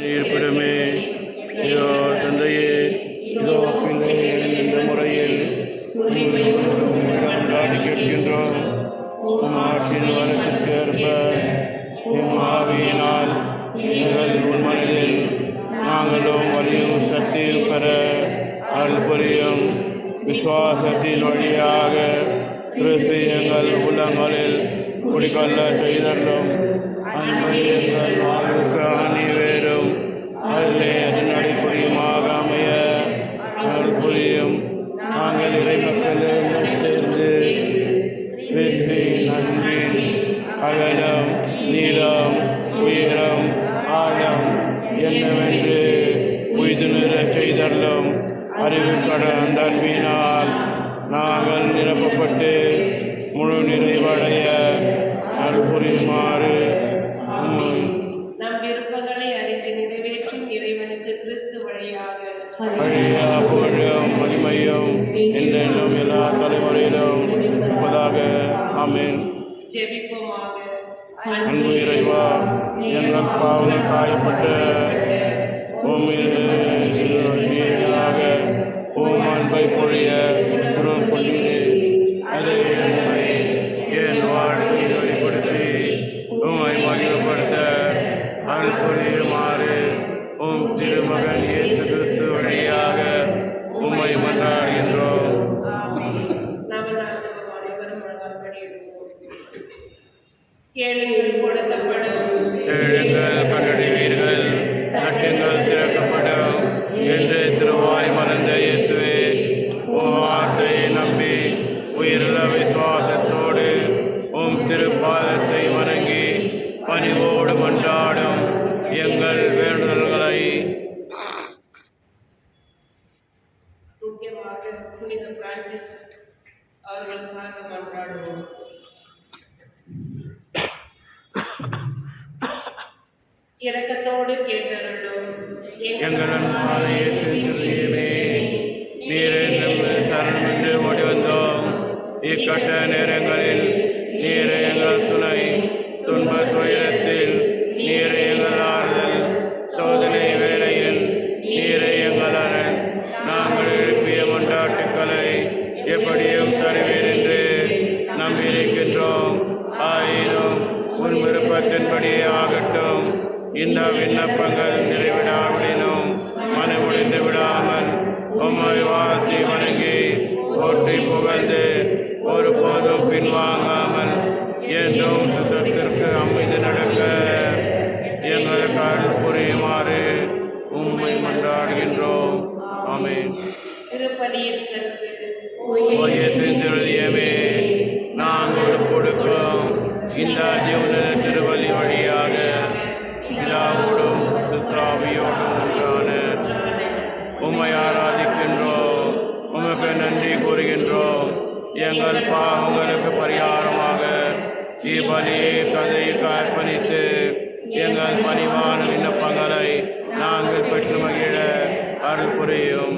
இருப்பிடமே இதோ தந்தையே, இதோ பிள்ளை என்ற முறையில் கொண்டாடி கேட்கின்றோம். ஆசின் வரத்திற்கு ஏற்ப எம் ஆவியினால் எங்கள் உள்மனதில் நாங்களும் வலியும் சக்தியும் பெற அருள் புரியும். விசுவாசத்தின் வழியாக கிறிஸ்து எங்கள் உள்ளங்களில் குடிக்கொள்ள செய்தலும் அன்பை எங்கள் வாழ்வுக்கு அணிவேறும் அதிலே அதன் அடிப்படையுமாக அமைய அருள் புரியும். நாங்கள் இறைமக்களுடன் சேர்ந்து கிறிஸ்துவின் அன்பின் அகலம் நீளம் உயரம் ஆழம் என்னவென்று உய்துணர செய்தலும் அறிவுக்கடன் அந்த அன்பினால் நாங்கள் நிரப்பப்பட்டு முழு நிறைவடைய அருள் புரியுமாறு நம் விருப்பங்களை அறிந்து நிறைவேற்றும் இறைவனுக்கு கிறிஸ்து வழியாக புகழும் மகிமையும் என்றென்றும் எல்லா தலைமுறையிலும் இருப்பதாக. ஆமென். ஜெபிப்போமாக. அன்பு இறைவா, எங்கள் பாவங்கள் காயப்பட்ட உம் அன்பை பொழிய கொண்டீரே. அதை என் வாழ்க்கையில் வெளிப்படுத்தி உம்மை மகிழ்ப்படுத்த அருள் புரியுமாறு உம் திருமகன் இயேசு கிறிஸ்து வழியாக உம்மை மன்றாடுகின்றோம். கேளுங்கள் கொடுக்கப்படும், கேளுங்கள் கண்டடைவீர்கள், தட்டுங்கள் திறக்கப்படும் என்று திருவாய் மறந்த இயேசுவே, உம் வார்த்தையை நம்பி உயிருள்ள விசுவாசத்தோடு உம் திருப்பாதத்தை வணங்கி பணிவோடு மன்றாடும் எங்கள் வேண்டுதல்களை முக்கியமாக புனித பிரான்சிஸ் அவர்களுக்காக மன்றாடுவோம். இரக்கத்தோடு கேட்டருளும் எங்கள் அன்பான இயேசுவே, நீரே நம் சரண் என்று ஓடி வந்தோம். இக்கட்ட நேரங்களில் நீரே எங்கள் துணை, துன்ப துயரத்தில் நீரே எங்கள் ஆறுதல், சோதனை வேளையில் நீரே எங்கள் அரண். நாங்கள் எழுப்பிய மன்றாட்டுக்களை எப்படியும் தருவீர் என்று நம்பியிருக்கின்றோம். ஆயினும் உன் விருப்பத்தின்படியே ஆகட்டும். இந்த விண்ணப்பங்கள் நிறைவிடாவிடனும் மன முடிந்து விடாமல் உம்மை வாழ்த்தி வணங்கி போற்றி புகழ்ந்து ஒருபோதும் பின்வாங்காமல் என்றும் சுத்தத்திற்கு அமைந்து நடக்க எங்களுக்கு அருள் புரியுமாறு உம்மை மன்றாடுகின்றோம். ஆமென். திருப்பலியமே நாங்கள் கொடுக்கும் இந்த ஜீவன திருவலி வழியாக பிதாவோடும் சுத்தாவியோடும் ஒன்றான உம்மை ஆராதிக்கின்றோம். உமக்கு நன்றி கூறுகின்றோம். எங்கள் பாவங்களுக்கு பரிகாரமாக இப்பலியை கதைக்கு அர்ப்பணித்து எங்கள் பணிவான விண்ணப்பங்களை நாங்கள் பெற்று மகிழ அருள் புரியும்.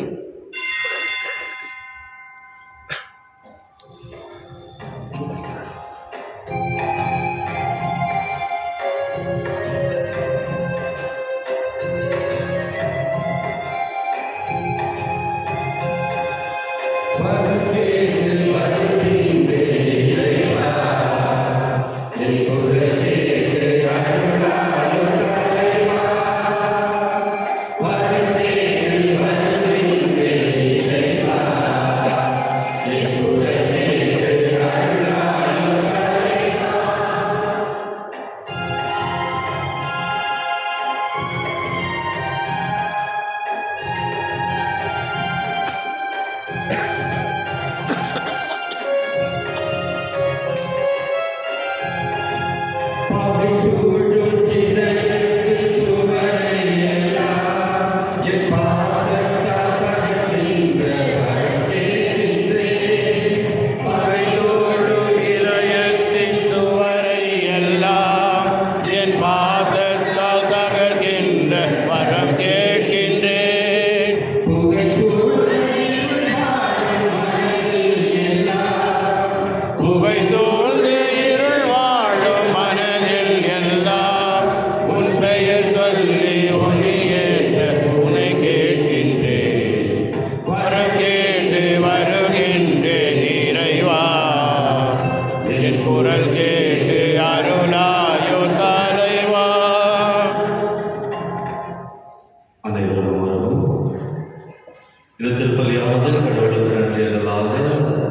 நன்றியர்களாக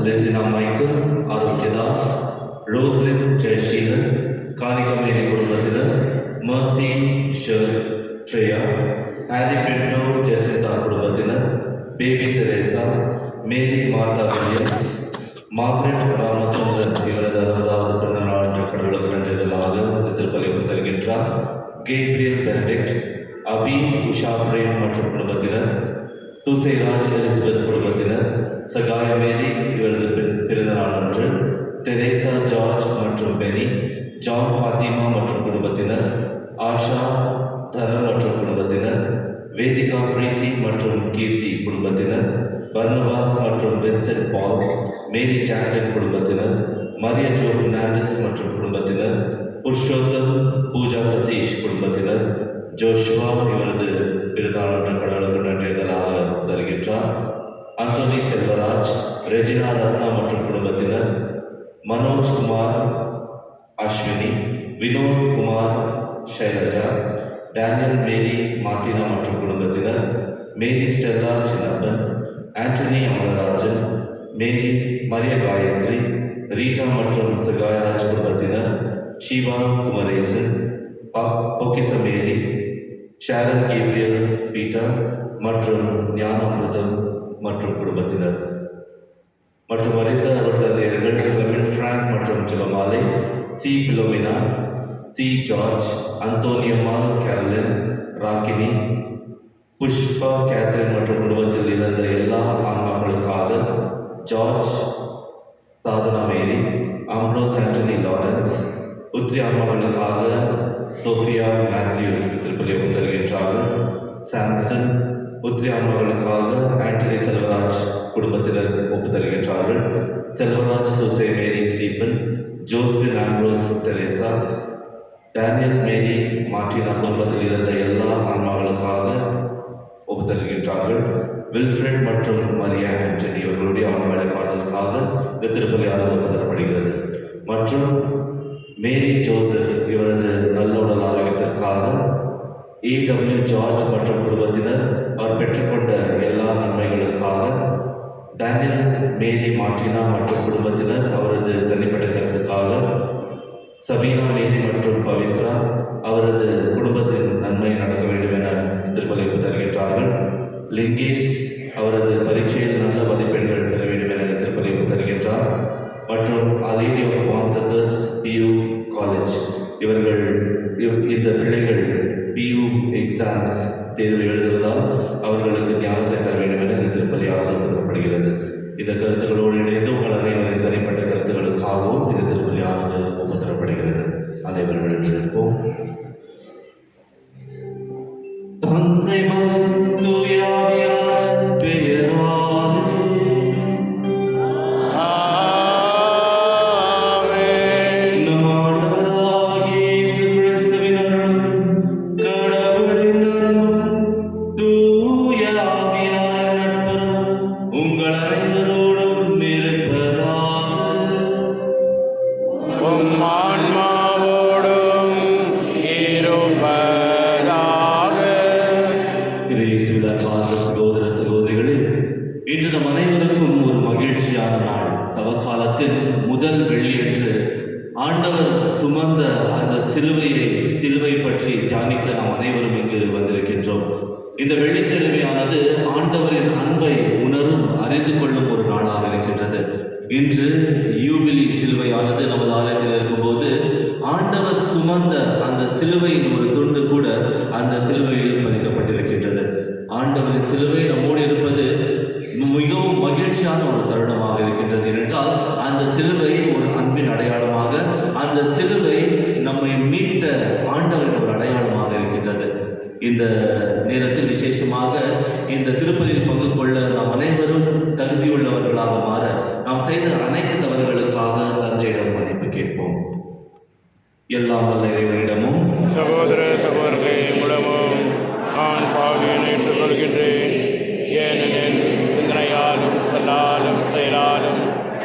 லெசினா மைக்கேல், ஆரோக்கியதாஸ், ரோஸ்லின் ஜெயசீலன், காணிகமேரி குடும்பத்தினர், மர்சி ட்ரேயா, ஹாரி பென்டோ ஜெசிந்தா குடும்பத்தினர், பேபி தெரேசா, மேரி மார்த்தா வில்லியம்ஸ், மார்கரெட் ராமச்சந்திரன் இவரது 60வது பிறந்த நாள் கடவுளுக்கு நன்றியர்களாக இந்த திருப்பலி தருகின்றார். கேப்ரியல் பெனடிக்ட், அபி உஷா பிரேம் மற்றும் குடும்பத்தினர், துசைராஜ் எலிசபெத் குடும்பத்தினர், சகாய மேரி இவரது பிறந்த நாள் அன்று, தெரேசா ஜார்ஜ் மற்றும் பெனி, ஜான் ஃபாத்திமா மற்றும் குடும்பத்தினர், ஆஷா தரன் மற்றும் குடும்பத்தினர், வேதிகா பிரீத்தி மற்றும் கீர்த்தி குடும்பத்தினர், பர்னபாஸ் மற்றும் வின்சென்ட் பால், மேரி ஜாக்லின் குடும்பத்தினர், மரியா ஜோ பெர்னாண்டஸ் மற்றும் குடும்பத்தினர், புருஷோத்தம் பூஜா சதீஷ் குடும்பத்தினர், ஜோஷுவா இவரது பிறந்தாளற்ற கடவுளுக்கு நன்றியர்களாக தருகின்றார். அந்தோனி செல்வராஜ், ரெஜினா ரத்னா மற்றும் குடும்பத்தினர், Manoj Kumar Ashwini, Vinod Kumar Shailaja, Daniel Mary Martina மற்றும் குடும்பத்தினர், மேரி ஸ்டெல்லா சின்னப்பன், ஆண்டனி அமலராஜன், மேரி மரிய காயத்ரி, ரீட்டா மற்றும் சகாயராஜ் குடும்பத்தினர், ஷிவா குமரேசன், பொக்கிச மேரி, ஷாரன் கேப்ரியல் பீட்டர் மற்றும் ஞானாமிர்தம் மற்றும் குடும்பத்தினர், மற்றும் மறைந்த அவர் தந்தையர்கள் கிளமெண்ட் பிராங்க் மற்றும் Jebamalai, C Philomina, C George, Anthoniammal Caroline, Ragini, Pushpa Catherine மற்றும் குடும்பத்தில் இருந்த எல்லா ஆன்மாக்களுக்காக, George, Sadhana Mary, Ambrose Antony Lawrence, உத்ரி ஆன்மாக்களுக்காக சோஃபியா மேத்யூஸ் திருப்பலி தருகின்றார்கள். சாம்சன், உத்ரி ஆன்மாக்களுக்காக ஆண்டனி செல்வராஜ் குடும்பத்தினர் ஒப்பு தருகின்றார்கள். செல்வராஜ், சுசே Mary Stephen, Josephine Ambrose Teresa, Daniel Mary Martina குடும்பத்தில் இருந்த எல்லா ஆன்மாக்களுக்காக ஒப்பு தருகின்றார்கள். வில்ஃப்ரெட் மற்றும் மரியா ஆண்டனி இவர்களுடைய ஆன்ம பாடலுக்காக இந்த திருப்பலியானது ஒப்பு தரப்படுகிறது. மற்றும் மேரி ஜோசப் இவரது நல்ல உடல் ஆரோக்கியத்திற்காக, ஏடபிள்யூ ஜார்ஜ் மற்றும் குடும்பத்தினர் அவர் பெற்றுக்கொண்ட எல்லா நன்மைகளுக்காக, டேனியல் மேரி மார்டினா மற்றும் குடும்பத்தினர் அவரது தனிப்பட்ட கருத்துக்காக, சபீனா மேரி மற்றும் பவித்ரா அவரது குடும்பத்தின் நன்மை நடக்க வேண்டும் என திருப்பலிப்பு தருகின்றார்கள். லிங்கேஷ் அவரது பரீட்சையில் நல்ல மதிப்பெண்கள் பெற வேண்டும் என திருப்பலிப்பு தருகின்றார். மற்றும் லேடி ஆஃப் பான்சர்ஸ் பியூ காலேஜ் இவர்கள் இந்த பிள்ளைகள் பியூ எக்ஸாம்ஸ் தேர்வு எழுதுவதால் அவர்களுக்கு ஞானத்தை தர வேண்டும் என இந்த திருப்பலியானது ஒப்புதரப்படுகிறது. இந்த கருத்துக்களோடு இணைந்து உங்கள் அனைவரின் தனிப்பட்ட கருத்துக்களுக்காகவும் இந்த திருப்பலியானது ஒப்புதரப்படுகிறது. அனைவரும் எழுதி நிற்போம். தந்தை மகன் தூய ஆவியாரின் பெயராலே நம் ஆண்டவராகிய இயேசு கிறிஸ்துவின் அருளும் கடவுளின் அன்பும் தூய ஆவியாரின் நட்புறவும் உங்கள் அனைவரோடும் இருப்பதாக. உம் ஆன்மாவோடும் இருப்பதாக. இயேசுவின் அன்பார்ந்த சகோதர சகோதரிகளே, இன்று நம் அனைவருக்கும் ஒரு மகிழ்ச்சியான நாள். தவக்காலத்தின் முதல் வெள்ளியன்று ஆண்டவர் சுமந்த அந்த சிலுவை பற்றி தியானிக்க நாம் அனைவரும் இங்கு வந்திருக்கின்றோம். இந்த வெள்ளிக்கிழமையானது ஆண்டவரின் அன்பை உணரும் அறிந்து கொள்ளும் ஒரு நாளாக இருக்கின்றது. இன்று யூபிலி சிலுவையானது நமது ஆலயத்தில் இருக்கும்போது ஆண்டவர் சுமந்த அந்த சிலுவையின் ஒரு துண்டு கூட அந்த சிலுவையில் பதிக்கப்பட்டிருக்கின்றது. ஆண்டவரின் சிலுவை நம்மோடு இருப்பது மிகவும் மகிழ்ச்சியான ஒரு தருணமாக இருக்கின்றது. ஏனென்றால் அந்த சிலுவை ஒரு அன்பின் அடையாளமாக, அந்த சிலுவை நம்மை மீட்ட ஆண்டவரின் ஒரு அடையாளமாக இருக்கின்றது. இந்த நேரத்தில் விசேஷமாக இந்த திருப்பலியில் பங்கு கொள்ள நாம் அனைவரும் தகுதியுள்ளவர்களாக மாற நாம் செய்த அனைத்து தவறுகளுக்காக தந்தையிடம் மன்னிப்பு கேட்போம். எல்லாம் வல்ல இறைவனிடமும் சகோதர சகோதரர்களே, உடமும் நான் பாவியை ஏற்றுக்கொள்கின்றேன். ஏனெனில் சிந்தனையாலும் சொல்லாலும் செயலாலும்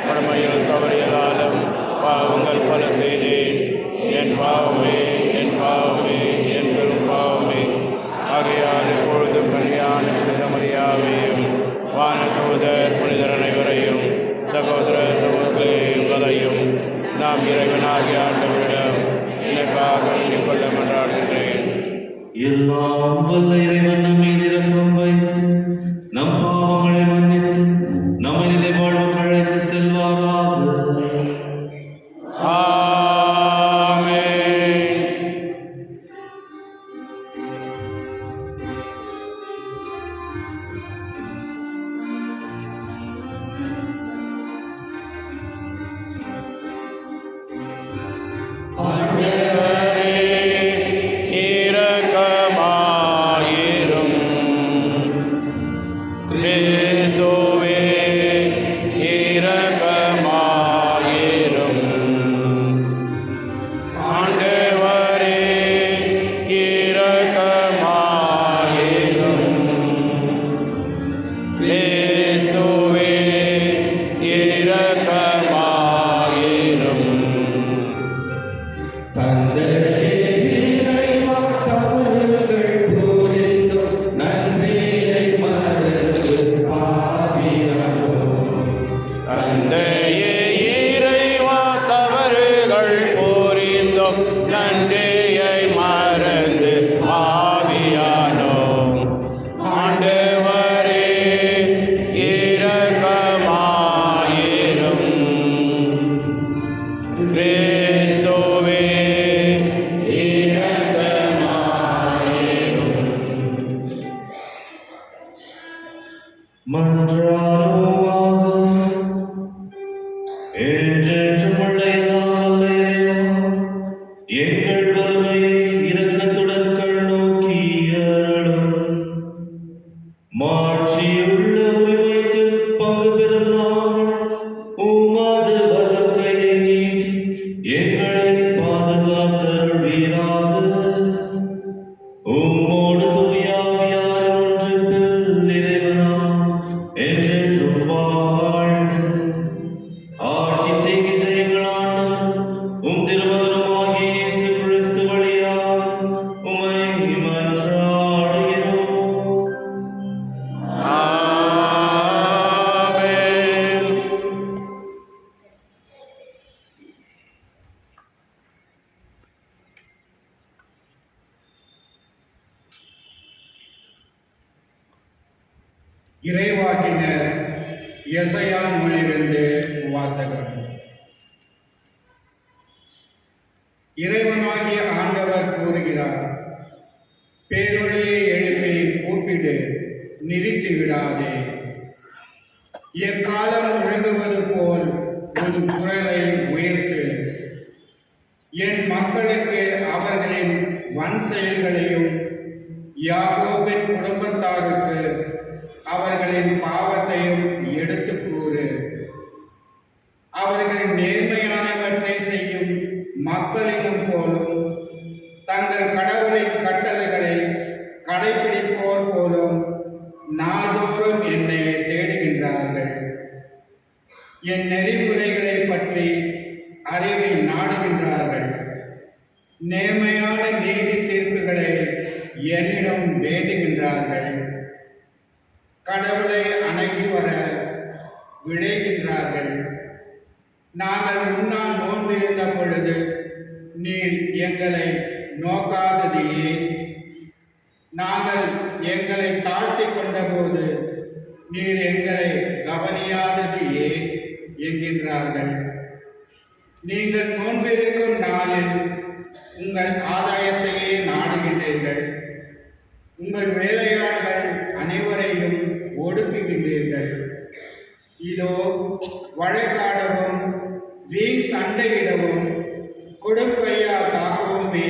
கடமையில் தவறியலாலும் பாவங்கள் பல செய்தேன். என் பாவமே, என் பாவமே, என் பெரும் பாவமே. ஆகையால் இப்பொழுதும் கல்யாண புனித மரியாவையும் வானதூதர் புனிதர் அனைவரையும் எல்லாம் இறைவனாகிய ஆண்டவரிடம் எனக்காக வேண்டிக் கொள்ள மன்றாடுகின்றேன். எல்லாம் வல்ல இறைவன் நம் மீது இரக்கம் வைத்து நம் பாவங்களை மன்னித்து நம்மை நிலை வாழ்வுக்கு அழைத்து செல்வாராக. ஆமென். ஆண்டவரே, இரக்கமாயிரும். கிறிஸ்துவே, இரக்கமாயிரும். ஆண்டவரே, இரக்கமாயிரும். கிறிஸ்துவே, இரக்கமாயிரும். தந்தையே, இறைவா, தவறுகள் புரிந்தும் நன்றியை மறந்து ஆவியானோம். ஆண்டவரே, இரக்கமாயிரும். கிறிஸ்துவே, இரக்கமாயிரும். மன்றாடுவோமாக. என்றென்றும் உள்ள எல்லாம் வல்ல இறைவா, எங்கள் வறுமையை இரக்கத்துடன் கண்ணோக்கி அருளும். மாட்சியுள்ள உரிமைக்கு பங்கு பெறும் நாங்கள் உமது வலக்கையை நீட்டி எங்களை பாதுகாத்தருள்வீராக. உம்மோடு தூயாவியாரின் ஒன்றிப்பில் இறைவனாம் என்றென்றும் வாழ்ந்து ஆட்சி செய்கின்ற எங்கள் ஆண்டவர் உம் திருமகனுமாகிய இயேசு கிறிஸ்து வழியாக உம்மை மன்றாடுகிறோம். ஆமென். இறைவாக்கினர் எசையா நூலிலிருந்து வாசகம். இறைவனாகிய ஆண்டவர் கூறுகிறார், பேரொளியை எழுப்பி கூப்பிடு, நிறுத்தி விடாதே. எக்காலம் முழங்குவது போல் ஒரு குரலை உயர்த்து. என் மக்களுக்கு அவர்களின் வன் செயல்களையும் யாக்கோபின் குடும்பத்தாருக்கு அவர்களின் பாவத்தையும் எடுத்து கூறு. அவர்களின் நேர்மையானவற்றை செய்யும் மக்களினம் போலும் தங்கள் கடவுளின் கட்டளைகளை கடைபிடிப்போர் போலும் நாள்தோறும் என்னை தேடுகின்றார்கள். என் நெறிமுறைகளை பற்றி அறிவை நாடுகின்றார்கள். நேர்மையான நீதி தீர்ப்புகளை என்னிடம் வேண்டுகின்றார்கள். கடவுளை அணுகி வர விழைகின்றார்கள். நாங்கள் முன்னால் நோன்பிருந்த பொழுது நீர் எங்களை நோக்காதது ஏன்? நாங்கள் எங்களை தாழ்த்தி கொண்டபோது நீர் எங்களை கவனியாதது ஏன் என்கின்றார்கள். நீங்கள் நோன்பிருக்கும் நாளில் உங்கள் ஆதாயத்தையே நாடுகின்றீர்கள். உங்கள் வேலையாளர்கள் அனைவரையும் ஒடுக்குகின்றீர்கள். இதோ வழக்காடவும் வீண் சண்டையிடவும் கொடுக்கையால் தாக்கவுமே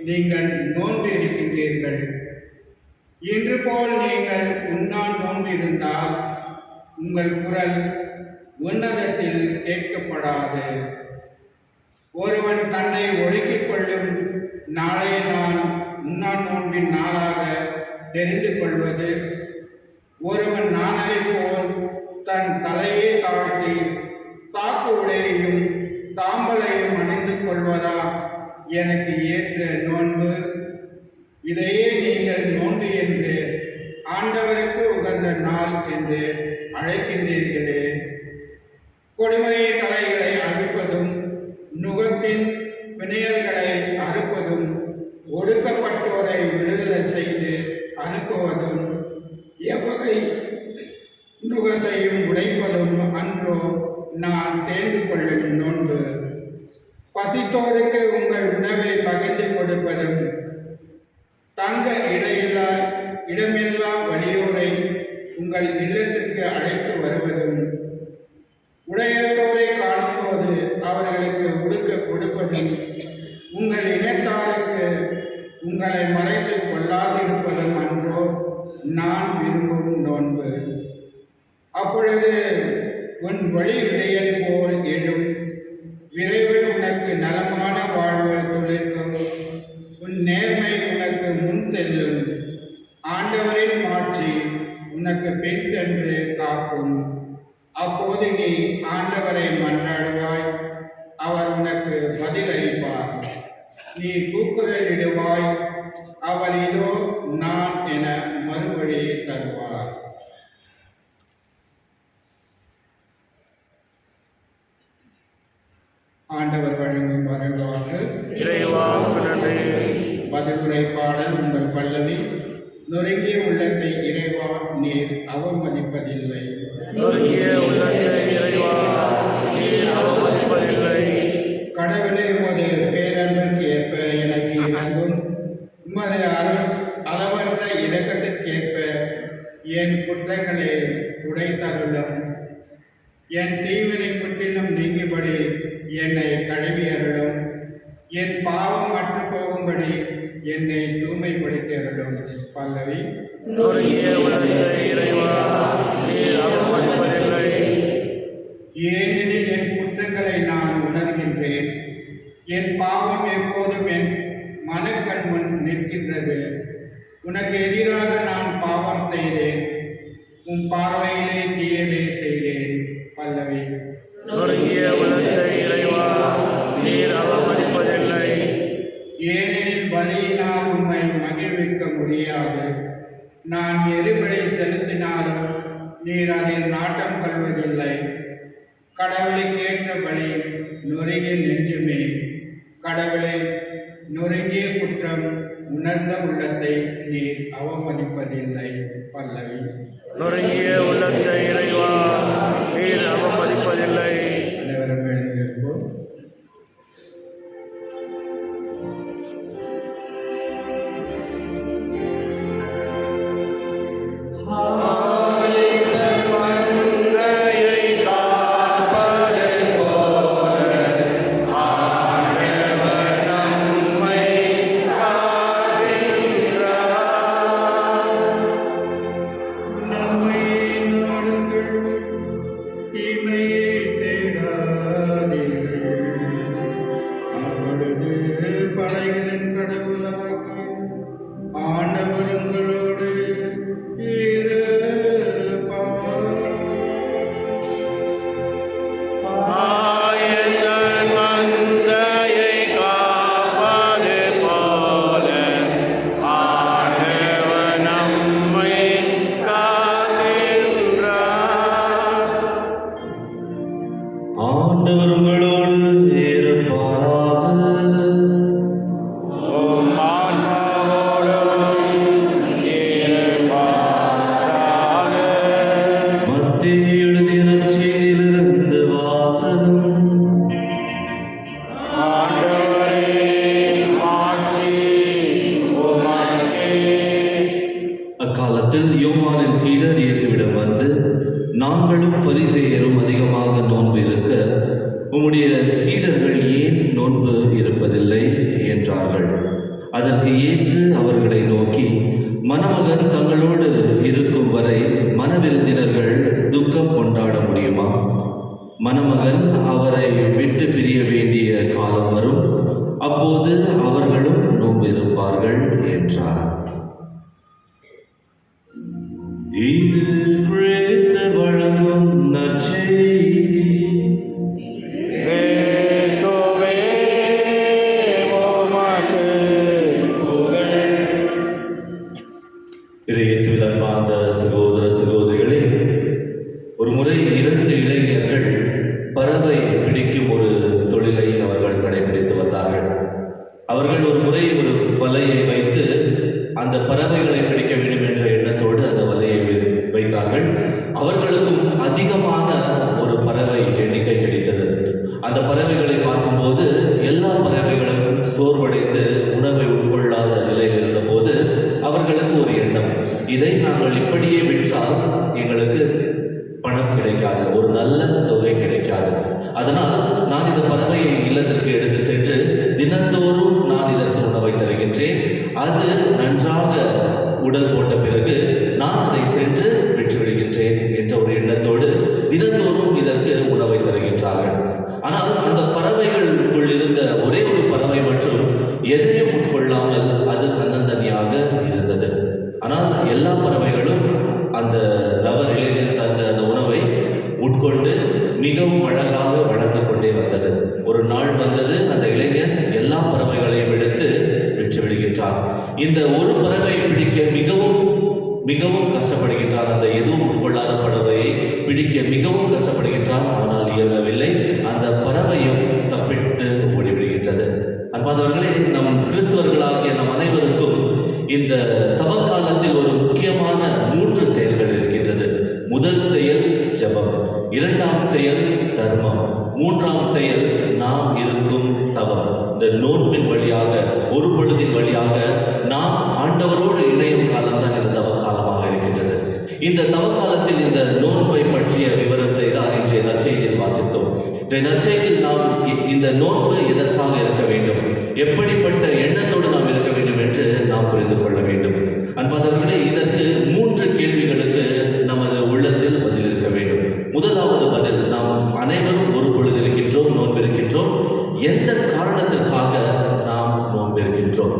நீங்கள் நோன்பு இருக்கின்றீர்கள். இன்று போல் நீங்கள் உண்ணான் நோன்பிருந்தால் உங்கள் குரல் உன்னதத்தில் கேட்கப்படாது. ஒருவன் தன்னை ஒடுக்கிக் கொள்ளும் நாளை நான் உண்ணான் நோன்பின் நாளாக தெரிந்து கொள்வது, ஒருவன் நாணலை போல் தன் தலையை தாழ்த்தி சாக்கு உடையையும் தாம்பலையும் அணிந்து கொள்வதா எனக்கு ஏற்ற நோன்பு? இதையே நீங்கள் நோன்பு என்று ஆண்டவருக்கு உகந்த நாள் என்று அழைக்கின்றீர்களே. கொடுமையை தலைகளை அழிப்பதும் பகை நுகத்தையும் உடைப்பதும் அன்றோ நான் தேர்ந்து கொள்ளும் நோன்பு. பசித்தோருக்கு உங்கள் உணவை பகிர்ந்து கொடுப்பதும், தங்க இடமில்லா வலியோரை உங்கள் இல்லத்திற்கு அழைத்து வருவதும், உடையத்தோரை காணும்போது அவர்களுக்கு உடுக்க கொடுப்பதும், உங்கள் இனத்தாருக்கு உங்களை மறைத்து கொள்ளாதிருப்பதும் அன்றோ நான் விரும்பும் நோன்பு. அப்பொழுது உன் வழி விடையல் போல் எழும், விரைவில் உனக்கு நலமான வாழ்வு துளிர்க்கும், உன் நேர்மை உனக்கு முன் செல்லும், ஆண்டவரின் மாட்சி உனக்கு பின் சென்று காக்கும். அப்போது நீ ஆண்டவரை மன்றாடுவாய், அவர் உனக்கு பதிலளிப்பார். நீ கூக்குரலிடுவாய், அவர் இதோ நான் என மறுமொழியை தருவார். ஆண்டவர் வழங்கும் வரலாறு. இறைவா நன்றி. பதிலுரை பாடல் உங்கள் பல்லவி. நொறுங்கிய உள்ளத்தை இறைவா நீர் அவமதிப்பதில்லை. நொறுங்கிய உள்ளத்தை இறைவா நீர் அவமதிப்பதில்லை. கடவுளே, உமது பேரன்பிற்கு ஏற்ப எனக்கு இறங்கும், உமது அளவற்ற இரக்கத்திற்கேற்ப என் குற்றங்களை உடைத்தருளும். என் தீவினை முற்றிலும் நீங்கும்படி என்னை கழுவி அருளும். என் பாவம் அற்று போகும்படி என்னை தூய்மைப்படுத்தி அருளும். பல்லவி. நொறுங்கிய உள்ளத்தை இறைவா நீர் அவமதிப்பதில்லை. ஏனெனில் என் குற்றங்களை நான் உணர்கின்றேன், என் பாவம் எப்போதும் என் மனக்கண் முன் நிற்கின்றது. உனக்கு எதிராக நான் பாவம் செய்தேன், உன் பார்வையிலே தீயதை செய்தேன். பல்லவி. நொறுங்கிய உள்ளத்தை இறைவா நீர் அவமதிப்பதில்லை. ஏனெனில் பலியினால் உம்மை மகிழ்விக்க முடியாது. நான் எரிபலி செலுத்தினாலும் நீர் அதில் நாட்டம் கொள்வதில்லை. கடவுளுக்கேற்ற பலி நொறுங்கிய நெஞ்சுமே. கடவுளை, நொறுங்கிய குற்றம் உணர்ந்த உள்ளத்தை நீர் அவமதிப்பதில்லை. பல்லவி. நொறுங்கிய உள்ளத்தை இறைவா நீர் அவமதிப்பதில்லை. அனைவரும் எழுந்திருப்போம். படைகளின் கடவுளாகி ஆண்டவருங்களோடு அக்காலத்தில் யோவானின் சீடர் இயேசுவிடம் வந்து, நாங்களும் பரிசேயரும் அதிகமாக நோன்பு இருக்க உம்முடைய சீடர்கள் ஏன் நோன்பு இருப்பதில்லை என்றார்கள். அதற்கு இயேசு அவர்களை நோக்கி, மணமகன் தங்களோடு இருக்கும் வரை மணவிருந்தினர்கள் துக்கம் கொண்டாட முடியுமா? மணமகன் அவரை விட்டு பிரிய வேண்டிய காலம் வரும், அப்போது அவர்களும் நோன்பு இருப்பார்கள் என்றார். இது கிறிஸ்து வழங்கும் நற்செய்தி. இயேசுவே உமக்கு புகழ். இயேசுவில் அன்பார்ந்த சகோதர சகோதரிகளே, ஒரு முறை 2 இளைஞர்கள் பறவை பிடிக்கும் ஒரு தொழிலை அவர்கள் கடைபிடித்து வந்தார்கள். அவர்கள் ஒரு முறை ஒரு வலையை வைத்து அந்த பறவைகளை பிடிக்க வேண்டும் என்ற எண்ணத்தோடு அந்த வலையை இதை நாங்கள் இப்படியே விற்றால் எங்களுக்கு பணம் கிடைக்காது, ஒரு நல்ல தொகை கிடைக்காது. அதனால் நான் இந்த பறவையை இல்லத்திற்கு எடுத்து சென்று தினந்தோறும் நான் இதற்கு உணவை தருகின்றேன். அது நன்றாக உடல் போட்ட பிறகு நான் அதை சென்று விற்றுவிடுகின்றேன் என்ற ஒரு எண்ணத்தோடு தினந்தோறும் இதற்கு உணவை தருகின்றார்கள். ஆனால் அந்த பறவைகளுக்குள் இருந்த ஒரே ஒரு பறவை மற்றும் எதையும் உட்கொள்ளாமல் அது தன்னந்தனியாக இருந்தது. ஆனால் எல்லா பறவைகளும் அந்த நபர் இளைஞன் தந்த அந்த உணவை உட்கொண்டு மிகவும் அழகாக வளர்ந்து கொண்டே வந்தது. ஒரு நாள் வந்தது, அந்த இளைஞன் எல்லா பறவைகளையும் எடுத்து விற்று விடுகின்றான். இந்த ஒரு பறவையை பிடிக்க மிகவும் கஷ்டப்படுகின்றான். அந்த எதுவும் உட்கொள்ளாத பறவையை பிடிக்க மிகவும் கஷ்டப்படுகின்றான். அவனால் இயலவில்லை. அந்த பறவையும் தப்பிட்டு ஓடிவிடுகின்றது. அன்பாதவர்களே, நம் கிறிஸ்தவர்களாகிய நம் அனைவருக்கும் இந்த தவக்காலத்தில் ஒரு முக்கியமான 3 செயல்கள் இருக்கின்றது. முதல் செயல் ஜெபம், 2ஆம் செயல் தர்மம், 3ஆம் செயல் நாம் இருக்கும் தவம். இந்த நோன்பின் வழியாக, ஒரு பொழுதின் வழியாக நாம் ஆண்டவரோடு இணையும் காலம்தான் இந்த தவக்காலமாக இருக்கின்றது. இந்த தவக்காலத்தில் இந்த நோன்பை பற்றிய விவரத்தை தான் இன்றைய நற்செய்தியில் வாசித்தோம். இன்றைய நற்செய்தியில் நாம் இந்த நோன்பு எதற்காக இருக்க வேண்டும், எப்படிப்பட்ட எண்ணத்தோடு நாம் இருக்க வேண்டும் என்று நாம் புரிந்து கொள்ள வேண்டும். அன்பாதவர்களே, இதற்கு 3 கேள்விகளுக்கு நமது உள்ளத்தில் பதில் இருக்க வேண்டும். முதலாவது பதில், நாம் அனைவரும் ஒரு பொழுது இருக்கின்றோம், நோன்பிருக்கின்றோம். எந்த காரணத்திற்காக நாம் நோன்பிருக்கின்றோம்?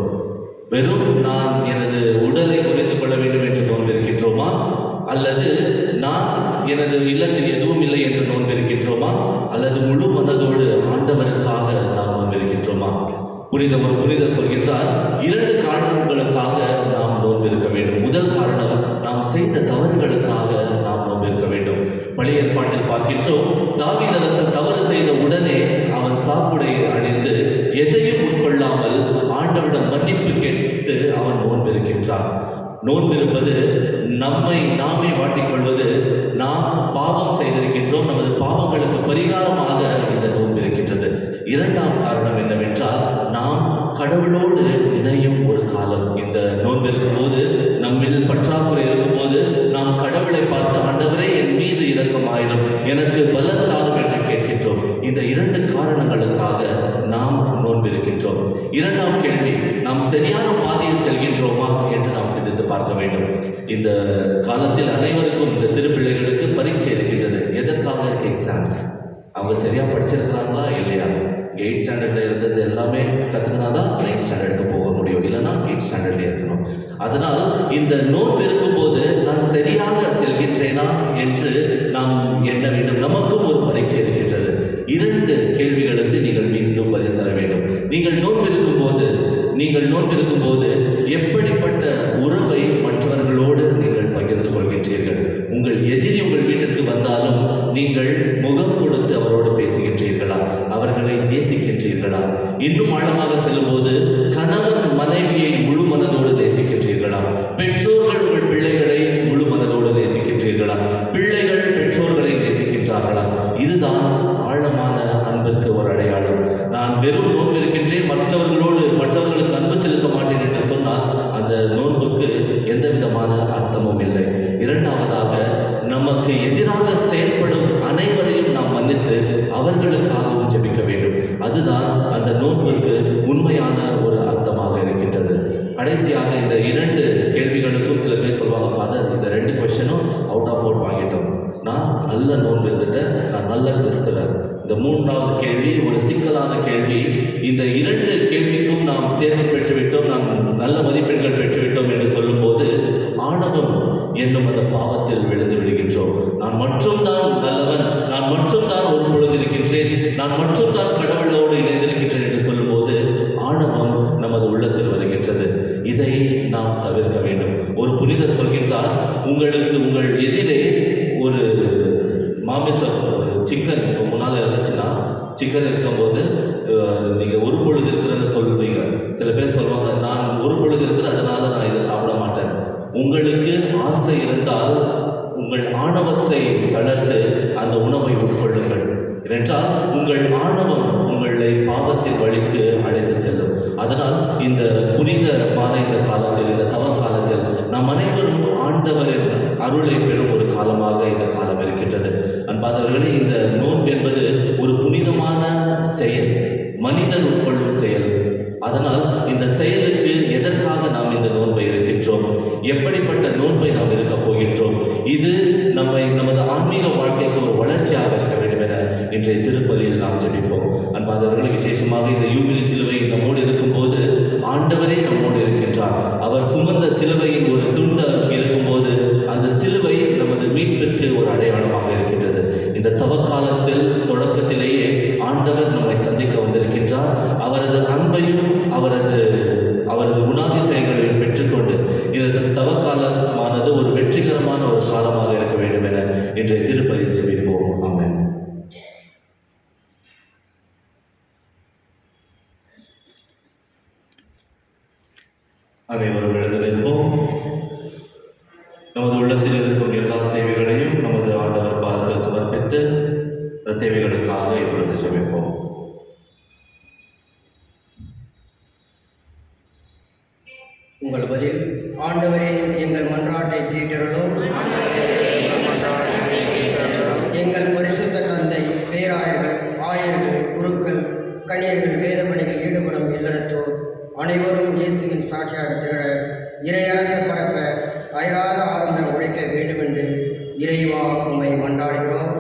வெறும் நான் எனது உடலை குறைத்துக் கொள்ள வேண்டும் என்று நோன்பிருக்கின்றோமா, அல்லது நான் எனது இல்லத்தில் எதுவும் இல்லை என்று நோன்பிருக்கின்றோமா, அல்லது முழு மனதோடு ஆண்டவருக்காக நாம் நோன்பிருக்கின்றோமா? ஒரு புனிதர் சொல்கின்றார், 2 காரணங்களுக்காக நாம் நோன்பிருக்க வேண்டும். முதல் காரணம், நாம் செய்த தவறுகளுக்காக நாம் நோன்பிருக்க வேண்டும். பழைய ஏற்பாட்டில் பார்க்கின்றோம், தாவீது அரசன் தவறு செய்த உடனே அவன் சாப்புடை அணிந்து எதையும் உட்கொள்ளாமல் ஆண்டவரிடம் மன்னிப்பு கேட்டு அவன் நோன்பிருக்கின்றான். நோன்பிருப்பது நம்மை நாமே வாட்டிக்கொள்வது. நாம் பாவம் செய்திருக்கின்றோம், நமது பாவங்களுக்கு பரிகாரமாக இந்த நோன்பு இருக்கின்றது. 2ஆம் காரணம் என்னவென்றால், நாம் கடவுளோடு இணையும் ஒரு காலம். இந்த நோன்பு இருக்கும்போது, நம்மில் பற்றாக்குறை இருக்கும்போது நாம் கடவுளை பார்த்து, ஆண்டவரே என் மீது இரக்கமாயிரும், எனக்கு பலம் தாரும் என்று கேட்கின்றோம். இந்த 2 காரணங்களுக்காக நாம் நோன்பிருக்கின்றோம். 2ஆம் கேள்வி, நாம் சரியான பாதையில் செல்கின்றோமா என்று நாம் சிந்தித்து பார்க்க வேண்டும். இந்த காலத்தில் அனைவருக்கும், இந்த சிறு பிள்ளைகளுக்கு பரீட்சை இருக்கின்றது. எதற்காக? எக்ஸாம்ஸ். அவங்க சரியா படிச்சிருக்கிறாங்களா இல்லையா? 8th ஸ்டாண்டர்டில் இருந்தது எல்லாமே கற்றுக்கினாதான் 9th ஸ்டாண்டர்டுக்கு போக முடியும், இல்லைன்னா 8th ஸ்டாண்டர்டில் இருக்கணும். அதனால் இந்த நோன்பு இருக்கும்போது நான் சரியாக செல்கின்றேனா என்று நாம் எண்ண வேண்டும். நமக்கும் ஒரு பரீட்சை இருக்கின்றது. 2 கேள்விகளுக்கு நீங்கள் மீண்டும் பதில் தர வேண்டும். நீங்கள் நோன்பிருக்கும் போது எப்படிப்பட்ட உறவை மற்றவர்களோடு நீங்கள் பகிர்ந்து கொள்கின்றீர்கள்? உங்கள் எதிரி உங்கள் வீட்டிற்கு வந்தாலும் நீங்கள் முகம் கொடுத்து அவரோடு பேசுகின்றீர்களா? அவர்களை நேசிக்கின்றீர்களா? இன்னும் ஆழமாக செல்லும் போது, கணவன் மனைவியை முழு மனதோடு நேசிக்கின்றீர்களா? பெற்றோர்கள் உங்கள் பிள்ளைகளை முழு மனதோடு நேசிக்கின்றீர்களா? பிள்ளைகள் பெற்றோர்களை நேசிக்கின்றார்களா? இதுதான் ஆழமான அன்பிற்கு ஒரு அடையாளம். நான் வெறும் நோன்பு இருக்கின்றேன், மற்றவர்களுக்கு அன்பு செலுத்த மாட்டேன் என்று சொன்னால் அந்த நோன்புக்கு எந்த விதமான அர்த்தமும் இல்லை. 2ஆவதாக, நமக்கு எதிராக செயல்படும் அனைவரையும் நாம் மன்னித்து அவர்களுக்காகவும் ஜெபிக்க வேண்டும். அதுதான் அந்த நோன்பிற்கு உண்மையான ஒரு அர்த்தமாக இருக்கின்றது. கடைசியாக, இந்த 2 கேள்விகளுக்கும் சில பேர் சொல்லுவாங்க, ஃபாதர் இந்த 2 கொஸ்டினும் அவுட் ஆஃப் 4 வாங்கிட்டோம், நான் நல்ல நோன்பு இருந்துட்டேன், நான் நல்ல கிறிஸ்தவர். இந்த 3ஆவது கேள்வி ஒரு சிக்கலான கேள்வி. இந்த 2 கேள்விக்கும் நாம் தேர்வு பெற்றுவிட்டோம், நாம் நல்ல மதிப்பெண்கள் பெற்றுவிட்டோம் என்று சொல்லும்போது, ஆணவம் என்னும் அந்த பாவத்தில் விழுந்து விடுகின்றோம். நான் மட்டும்தான் நல்லவன், நான் மட்டும்தான் ஒரு பொழுது இருக்கின்றேன், நான் மட்டும்தான் கடவுளோடு இணைந்திருக்கின்றேன் என்று சொல்லும்போது ஆணவம் நமது உள்ளத்தில் வருகின்றது. இதை நாம் தவிர்க்க வேண்டும். ஒரு புனிதர் சொல்கின்றார், உங்கள் எதிரே ஒரு மாமிசம், சிக்கன் முன்னால் இருந்துச்சுன்னா, சிக்கன் இருக்கும்போது நீங்கள் ஒரு பொழுது இருக்கிறேன்னு சொல்லுவீங்க. சில பேர் சொல்லுவாங்க, நான் ஒரு பொழுது இருக்கிறேன், அதனால நான் இதை சாப்பிட மாட்டேன். உங்களுக்கு ஆசை இருந்தால் உங்கள் ஆணவத்தை தளர்த்து அந்த உணவை உட்கொள்ளுங்கள். ஏனென்றால் உங்கள் ஆணவம் உங்களை பாவத்தின் வழிக்கு அழைத்து செல்லும். அதனால் இந்த புனிதமான இந்த காலத்தில், இந்த தவ காலத்தில் நாம் அனைவரும் ஆண்டவரின் அருளை பெறும் ஒரு காலமாக இந்த காலம் இருக்கின்றது. அன்பாதவர்களே, இந்த நோன்பு என்பது ஒரு புனிதமான செயல், மனிதன் உட்கொள்ளும் செயல். அதனால் இந்த செயலுக்கு எதற்காக நாம் இந்த நோன்பை இருக்கின்றோம், எப்படிப்பட்ட நோன்பை நாம் இருக்க போகின்றோம், இது நமது ஆன்மீக வாழ்க்கைக்கு ஒரு வளர்ச்சியாக இருக்க வேண்டும் என இன்றைய திருப்பலியில் நாம் ஜெபிப்போம். அன்பாதவர்கள், விசேஷமாக இந்த யூபிலி சிலுவை நம்மோடு இருக்கும்போது ஆண்டவரே நம்மோடு இருக்கின்றார். அவர் சுமந்த சிலுவையின் ஒரு துண்டு இருக்கும்போது அந்த சிலுவை நமது மீட்பிற்கு ஒரு அடையாளமாக இருக்கின்றது. இந்த தவக்காலத்தில் தொடக்கத்திலேயே ஆண்டவர் நம்மை சந்திக்க வந்திருக்கின்றார். அவரது அன்பையும் அவரது குணாதிசயங்களையும் பெற்றுக்கொண்டு இந்த தவக்காலமானது ஒரு வெற்றிகரமான ஒரு காலமாக இருக்க வேண்டும் என இன்றைய திருப்பலியில் ஜெபிப்போம். ஆமென். அனைவரும் எழுந்து நிற்போம். நமது உள்ளத்தில் இருக்கும் எல்லா தேவைகளையும் நமது ஆண்டவர் பாதத்தில் சமர்ப்பித்து அந்த தேவைகளுக்காக இப்பொழுது ஜெபிப்போம். உங்கள் பதில்: ஆண்டவரே, எங்கள் மன்றாட்டை கேட்டருளும். எங்கள் பரிசுத்த தந்தை, பேராயர்கள், ஆயர்கள், குருக்கள், கன்னியர்கள், வேத பணிகள் ஈடுபடும் இல்லறத்தோர் அனைவரும் இயேசுவின் சாட்சியாக திகழ இறையரச பரப்ப அயராத ஆர்வம் உழைக்க வேண்டுமென்று இறைவா உம்மை மன்றாடுகிறோம்.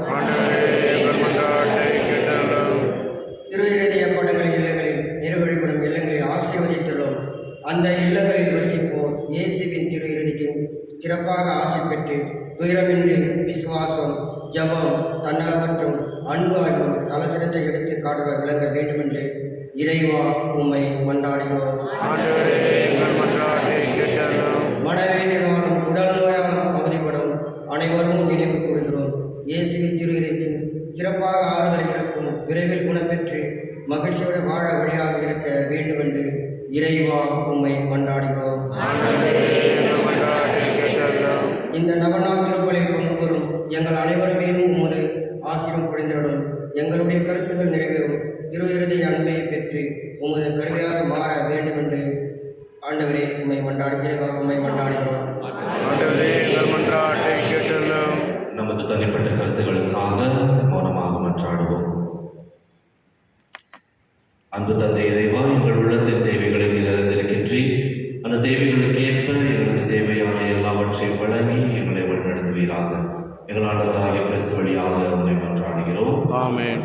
திரு இருதய படங்களின் இல்லங்களில் நிறைவழிபடும் இல்லங்களில் ஆசீர்வதித்துள்ளோம். அந்த இல்லங்களில் வசிப்போர் இயேசுவின் திரு இறுதியின் சிறப்பாக ஆசை பெற்று துயரமின்றி விசுவாசம், ஜபம், தன்னலமற்றும் அன்பு ஆகியோர் தலசிறந்த எடுத்து காட்டுவர் விளங்க வேண்டுமென்று இறைவா உம்மை மன்றாடுகிறோம். மனவேதனாலும் உடல் நோயாலும் அவதிப்படும் அனைவரும் நினைவு கூறுகிறோம். இயேசுவின் திரு இறுதியின் சிறப்பாக ஆறுதலை இறக்கும் விரைவில் குணப்பெற்று மகிழ்ச்சியோடு வாழ வழியாக இருக்க வேண்டுமென்று இறைவா உம்மை கொண்டாடுகிறோம். இந்த நவநாள் திருப்பலில் பங்கு பெறும் எங்கள் அனைவரும் மீதும் உமது ஆசீர்வாதம் புரிந்திடும். எங்களுடைய கருத்துக்கள் நிறைவேறும் திரு இருதய அன்பை பெற்று உமது கருவியாக மாற வேண்டுமென்று ஆண்டவரே உம்மை கொண்டாடுகிறோம். நமது தனிப்பட்ட கருத்துக்களுக்காக மௌனமாக மன்றாடுவோம். அன்பு தந்தை இறைவா, எங்கள் உள்ளத்தின் தேவைகளை நீர் அறிந்திருக்கின்றீர். அந்த தேவைகளுக்கு ஏற்ப எங்களுக்கு தேவையான எல்லாவற்றையும் வழங்கி எங்களை வழிநடத்துவீராக. எங்கள் ஆண்டவராகிய கிறிஸ்து வழியாக உம்மை மன்றாடுகிறோம். ஆமென்.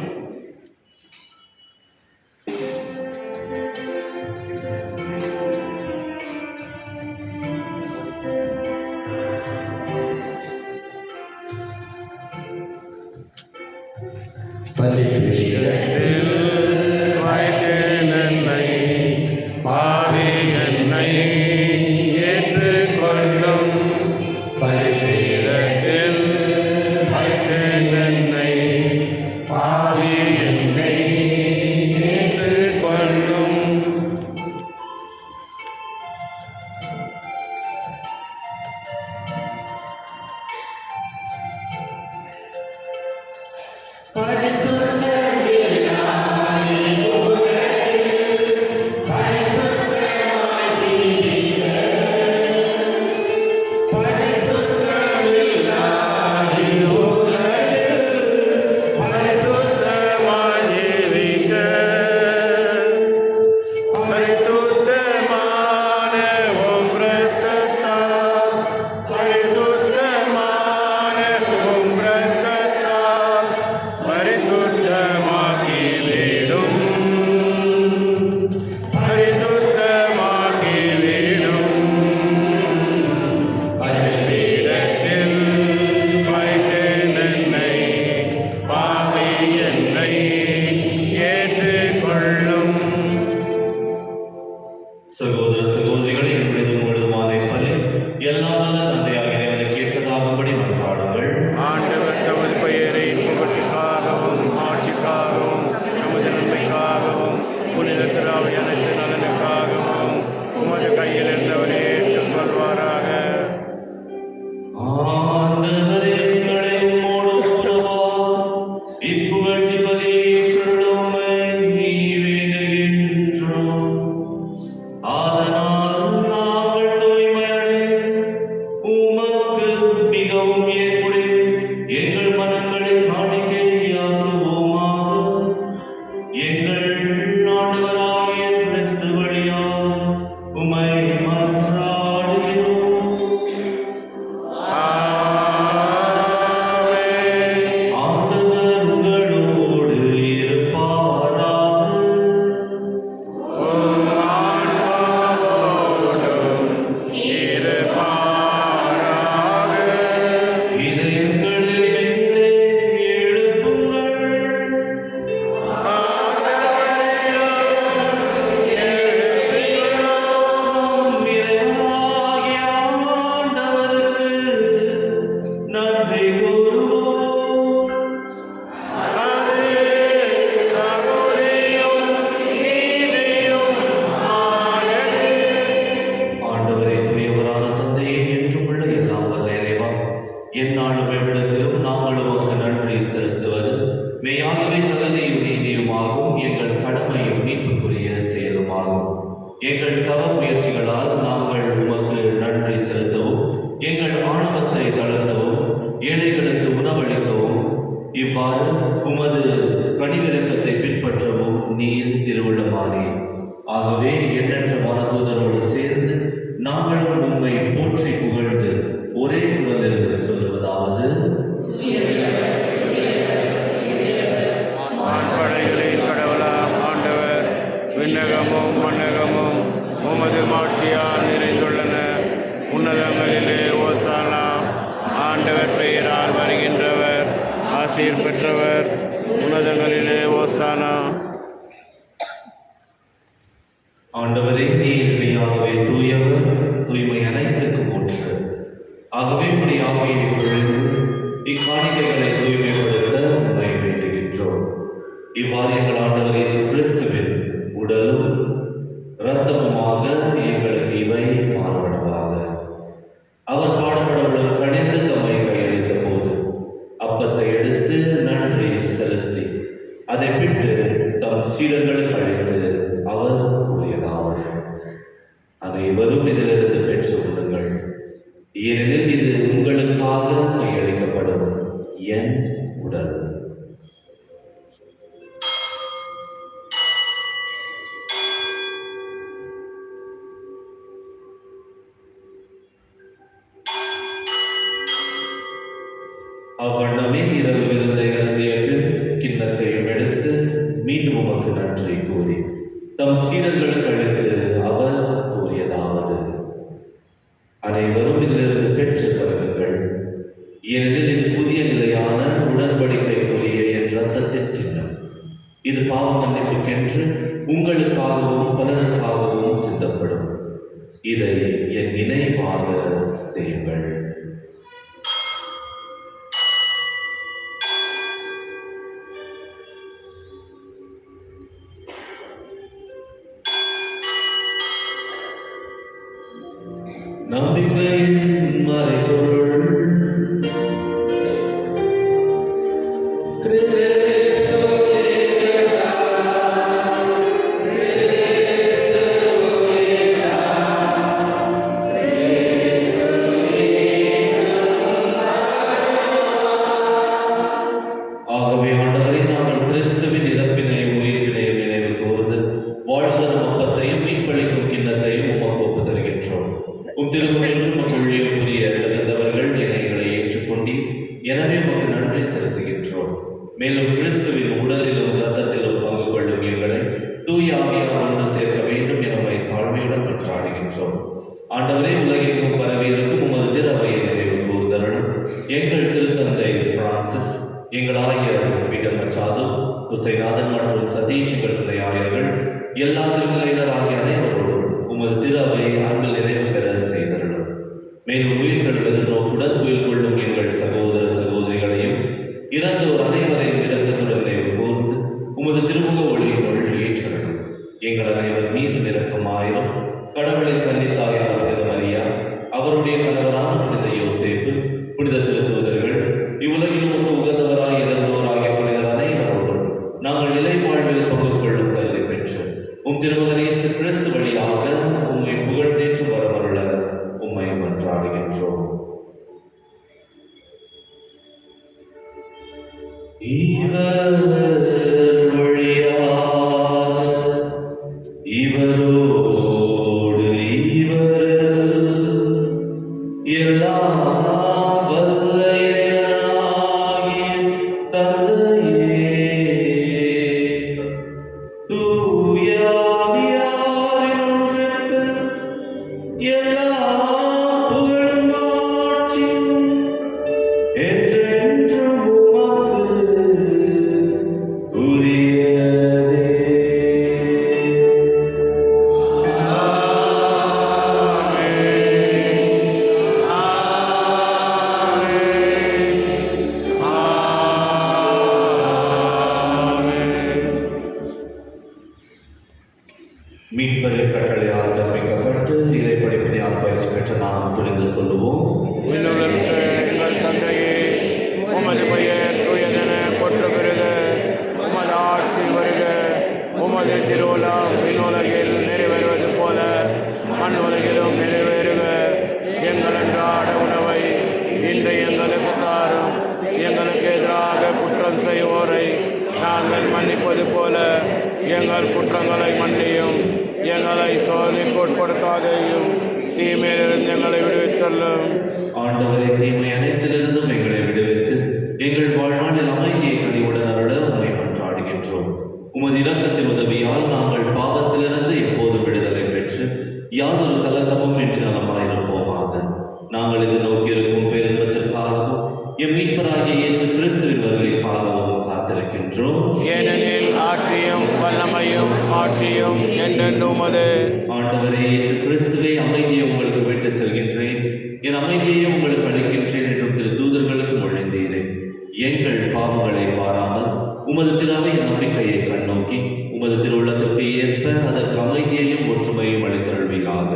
சகோதர சகோதரிகளை, உங்களுதும் உங்களுதுமான இப்பலி எல்லாம் வல்ல தந்தையாகிய இறைவனுக்கு ஏற்றதாகும்படி மன்றாடுங்கள். ஆண்டவர் தமது பெயரை புகழ்ச்சிக்காகவும் ஆட்சிக்காகவும் நமது நன்மைக்காகவும் புனித திராவை அனைத்து நலனுக்காகவும் உமது கையில் இருந்தவரே சொல்வாராக. ஆண்டவரே, எங்களை உம்மோடு உறவாக இப்புகழ்ச்சி பலியை ஏற்றருளுமை வேண்டுகின்றோம். அதனால் நாங்கள் தூய்மையடைந்து மிகவும் ஏற்புடைய எங்கள் மனங்களை காணிக்கையாக்குவோமாக. எங்கள் ஆண்டவராகிய கிறிஸ்து வழியாக உம்மை மன்றாடுகிறோம். ஆண்டவர் உங்களோடு இருப்பாராக. இதயங்களை மேலே எழுப்புங்கள். நம் இறைவனாகிய ஆண்டவருக்கு நன்றி கூறுவோம். ஆண்டவரே, தூயவரான தந்தையே, என்றும் உள்ள எல்லாம் வல்ல இறைவா, எந்நாளும் எவ்விடத்திலும் நாங்கள் உமக்கு நன்றி செலுத்துவது மெய்யாகவே தகுதியும் நீதியுமாகும், எங்கள் கடமையும் மீட்புக்குரிய செயலுமாகும். எங்கள் தவ முயற்சிகளால் நாங்கள் உமக்கு நன்றி செலுத்தவும், எங்கள் ஆணவத்தை தளர்த்தவும், ஏழைகளுக்கு உணவளிக்கவும், இவ்வாறு உமது கனிவிரக்கத்தை பின்பற்றவும் நீர் திருவுள்ளமானே. ஆகவே எண்ணற்ற வானதூதரோடு சேர்ந்து நாங்களும் உம்மை போற்றி புகழ்ந்து ஒரே குரலில் சொல்லுவதாவது: ஆண்படைகளின் கடவுளாம் ஆண்டவர், விண்ணகமும் மண்ணகமும் உமது மாட்சியால் நிறைந்துள்ளன. உன்னதங்களிலே ஓசானா. ஆண்டவர் பெயரால் வருகின்றவர் ஆசீர் பெற்றவர். உன்னதங்களிலே ஓசானா. ஆண்டவரே, நீர் மெய்யாகவே தூயவர், தூய்மை அனைத்துக்கும் ஊற்று. ஆகவே உம்முடைய ஆவியை பொழிந்து இக்காணிக்கைகளை தூய்மைப்படுத்த உம்மை வேண்டுகின்றோம். இவ்வாறு எங்கள் ஆண்டவர் இயேசு கிறிஸ்துவின் உடலும் இரத்தமுமாக எங்களுக்கு இவை மாறுபடுவாக. அவர் பாடுபடவுடன் கணிந்து தம்மை கையளித்த போது அப்பத்தை எடுத்து நன்றி செலுத்தி அதை பிட்டு தம் சீடர்களுக்கு அளித்து அவர் கூறியதாவது: அனைவரும் இதிலிருந்து பெற்று உண்ணுங்கள், ஏனெனில் இது உங்களுக்காக கையளிக்கப்படும் என் உடல். அவ்வண்ணமே இரவு விருந்தை அருந்திய பின் கிண்ணத்தையும் எடுத்து மீண்டும் உமக்கு நன்றி கூறி தம் சீடர்களுக்கு அளித்து அவர் கூறியதாவது: அனைவரும் இதிலிருந்து பெற்று பருகுங்கள், ஏனெனில் இது புதிய நிலையான உடன்படிக்கைக்குரிய என் இரத்தத்தின் கிண்ணம். இது பாவ மன்னிப்புக்கென்று உங்களுக்காகவும் பலருக்காகவும் சிந்தப்படும். இதை என் நினைவாக செய்யுங்கள். நம்பிக்கையின் மறைபொருள் ஆகவே ஆண்டவரே, நாங்கள் கிறிஸ்துவின் இறப்பினையும் உயிர்ப்பினையும் நினைவு கூர்ந்து வாழ்வதரும் அப்பத்தையும் மீட்பளிக்கும் கிண்ணத்தையும் உமக்கு ஒப்புத் தருகின்றோம். உம் திருமுறையில் உமக்கு ஊழியம் புரிய தகுந்தவர்கள் என எங்களை ஏற்றுக்கொண்டீர். எனவே உமக்கு நன்றி செலுத்துகின்றோம். மேலும் கிறிஸ்துவின் உடலிலும் இரத்தத்திலும் பங்கு கொள்ளும் எங்களை தூய ஆவியார் ஒன்று சேர்க்க வேண்டும் என உம்மை தாழ்மையுடன் மன்றாடுகின்றோம். ஆண்டவரே, உலகெங்கும் பரவியிருக்கும் உமது திருவையை நினைவு கூர்ந்தருளும். எங்கள் திருத்தந்தை பிரான்சிஸ், எங்கள் ஆயர் பீட்டர் மச்சாது, சுசைநாதன் மற்றும் சதீஷ் எங்கள் துணை ஆயர்கள், எல்லா திருநிலையினர் ஆகிய அனைவரோடும் உமது திரு அவை அன்பில் நிறைவு பெற செய்தருளும். மேலும் உயிர்த்தெழும் எதிர்நோக்குடன் துயில் கொள்ளும் எங்கள் சகோதர சகோதரிகளையும் இறந்தோர் அனைவரையும் இரக்கத்துடன் நினைவு கூர்ந்து உமது திருமுக ஒளியினுள் ஏற்றருளும். எங்கள் அனைவர் மீது இரக்கமாயிரும். கடவுளின் கன்னித்தாயான புனித மரியா, அவருடைய கணவரான புனித யோசேப்பு, புனித திருத்தூதர்கள், இவ்வுலகில் உமக்கு உகந்தவராய் இறந்தோராகிய புனிதர் அனைவரோடும் நாங்கள் நிலை வாழ்வில் பங்கு கொள்ளும் தகுதி பெற்று உம் திருமகன் இயேசு கிறிஸ்து வழியாக உம்மை புகழ்ந்தேற்று வரமருள உம்மை மன்றாடுகின்றோம். இவர் வழியாக இவரோடு இவரில் எல்லாம் வல்ல இறைவனாகிய தந்தையே, தூய ஆவியாரின் ஒன்றிப்பில் எல்லா புகழும் ஆட்சியும் என்றென்றும் உமக்கு உரியதே. மீட்பரின் கட்டளையால் கற்பிக்கப்பட்டு இறைப்படிப்பினால் பயிற்சி பெற்ற நாம் துணிந்து சொல்லுவோம். விண்ணுலகில் எங்கள் தந்தையே, உமது பெயர் தூயதென போற்ற பெறுக. உமது ஆட்சி வருக. உமது திருவுளம் விண்ணுலகில் நிறைவேறுவது போல மண்ணுலகிலும் நிறைவேறுக. எங்கள் அன்றாட உணவை இன்று எங்களுக்கு தாரும். எங்களுக்கு எதிராக குற்றம் செய்வோரை நாங்கள் மன்னிப்பது போல எங்கள் குற்றங்களை மன்னியும். எங்களை சோதனைக்கு உட்படுத்தாதேயும், தீமையிலிருந்து எங்களை விடுவித்தள்ளும். ஆண்டவரை தீமை அனைத்திலிருந்தும் எங்களை விடுவித்து எங்கள் வாழ்நாளில் அமைதியை கனிவுடன் அருள உம்மை மன்றாடுகின்றோம். உமது இரக்கத்தின் உதவியால் நாங்கள் பாவத்திலிருந்து எப்போதும் விடுதலை பெற்று யாதொரு கலக்கமும் இன்றி நலமாயிருப்போமாக. நாங்கள் இது நோக்கியிருக்கும் பேரின்பத்திற்காகவும் எம் மீட்பராகிய இயேசு கிறிஸ்துவின் வருகைக்காகவும் காத்திருக்கின்றோம். ஏனெனில் ஆட்சியும் வல்லமையும் ஆட்சியும் என்றென்று உமது. ஆண்டவரே இயேசு கிறிஸ்துவே, அமைதியை உங்களுக்கு விட்டு செல்கின்றேன், என் அமைதியை உங்களுக்கு அளிக்கின்றேன் என்றும் திரு தூதர்களுக்கு மொழிந்தீரே. எங்கள் பாவங்களை பாராமல் உமது திருவையின் நம்பிக்கையை கண்ணோக்கி உமது திருவுள்ளத்திற்கு ஏற்ப அதற்கு அமைதியையும் ஒற்றுமையும் அளித்தருள்வீராக.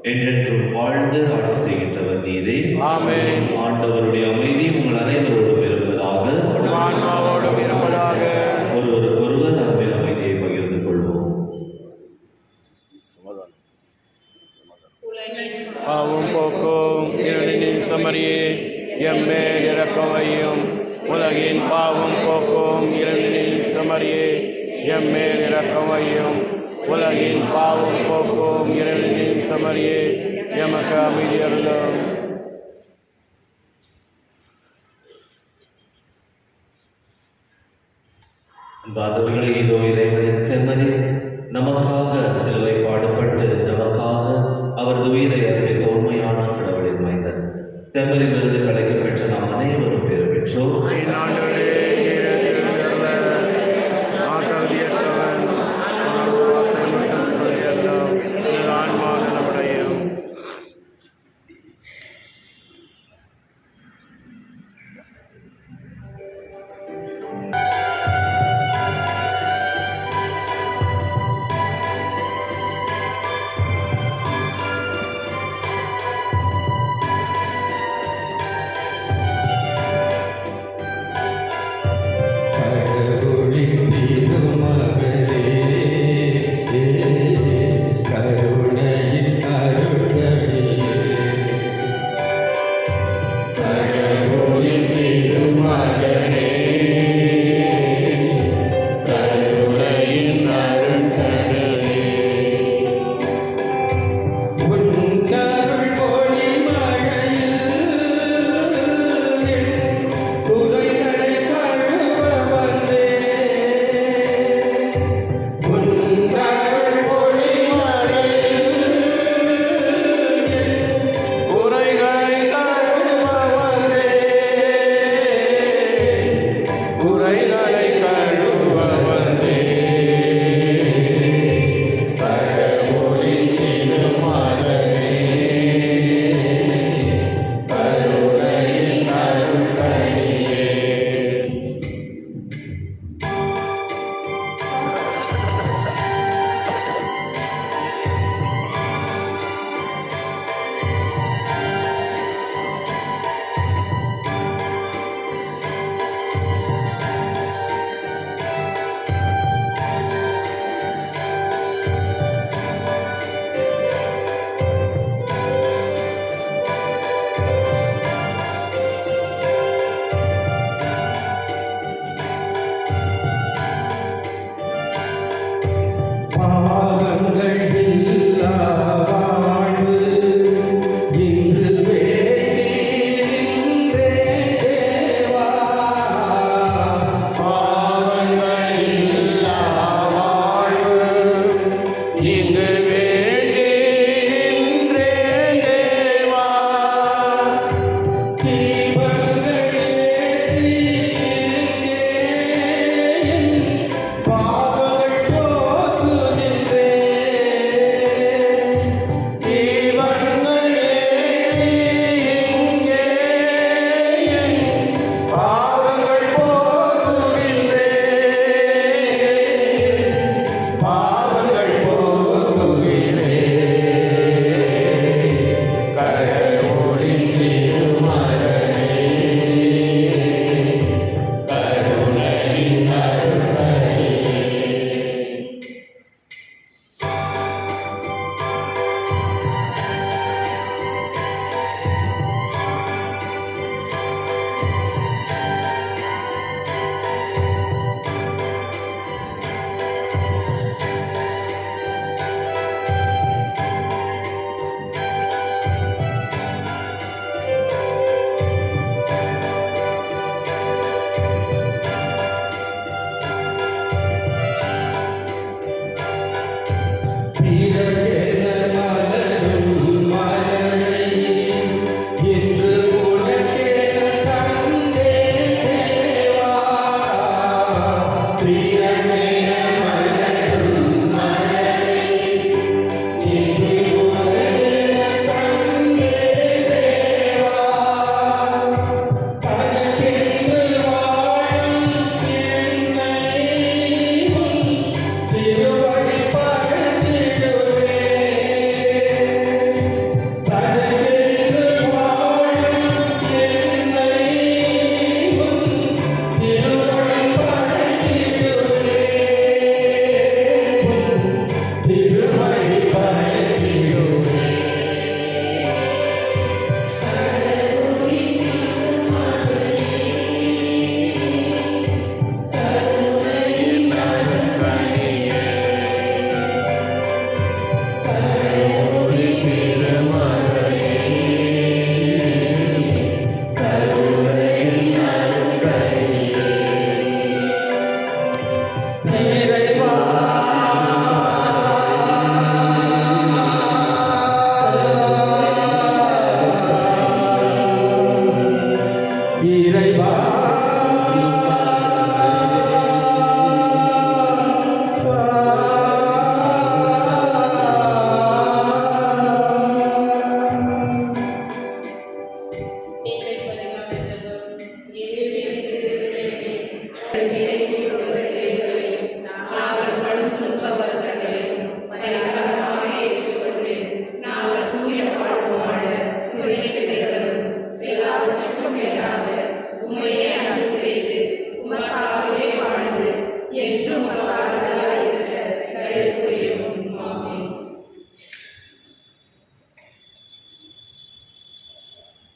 என்றென்றும் வாழ்ந்து ஆட்சி செய்கின்றவர் நீரே. ஆமென். ஆண்டவருடைய அமைதி உங்கள் அனைவரோடும் இருப்பதாக. ஆன்மாவோடும் இருப்பதாக. ஒருவருக்கொருவர் அன்பின் அமைதியை பகிர்ந்து கொள்வோம். பாவம் போக்கும் இருளின் சமரியே, எம்மேல் இரக்கமையும். உலகின் பாவம் போக்கும் இருளின் சமரியே, எம்மேல் இரக்கமையும். உலகின் பாவம் போக்கும் இருளின் சமரியே, எமக்கு அமைதி அருளும். அன்பார்ந்தவர்களே, இதோ இறைவனின் செம்மறி நமக்காக சிலுவை பாடுபட்டு நமக்காக அவரது உயிரை அர்ப்பித்த உண்மையான கடவுளின் மைந்தன். செம்மறின் விருது கிடைக்க பெற்ற நாம் அனைவரும் பேறு பெற்றோம். ஆண்டவரே, நீர் எழுந்தருள நான் தகுதியற்றவன். ஆனால் ஒரு வார்த்தை மட்டும் சொல்லியறலாம், எனது ஆன்மா நலமடையும்.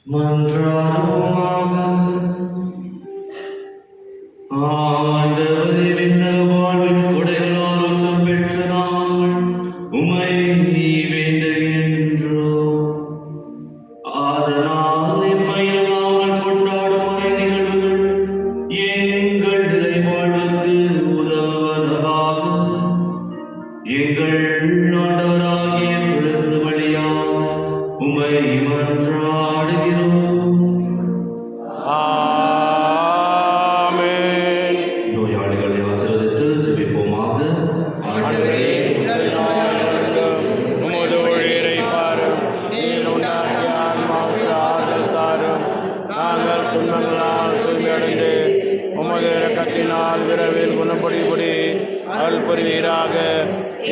மன்றாடுவோமாக. ஆண்டவரே, விண்ணக வாழ்வின் கொடைகளால் ஊட்டம் பெற்ற நாங்கள் உம்மை வேண்டுகின்றோம். அதனால் இம்மையில் நாங்கள் கொண்டாடும் மறை நிகழ்வுகள் எங்கள் நிலை வாழ்வுக்கு உதவுவனவாக. எங்கள் ஆண்டவராகிய கிறிஸ்து வழியாக உம்மை மன்றாடுகிறோம். ஆமென். நோயாளிகளை ஆசீர்வதித்து ஜெபிப்போமாக. ஆண்டவரே, உங்கள் நாயகனுக்கும் உமது ஊழியரை பாரும். நீர் உண்டாக்கிய ஆன்மாவுக்கு ஆறுதல் தாரும். நாங்கள் துன்பங்களால் தூய்மையடைந்து உமது இரக்கத்தினால் விரைவில் குணப்படும்படி அருள் புரிவீராக.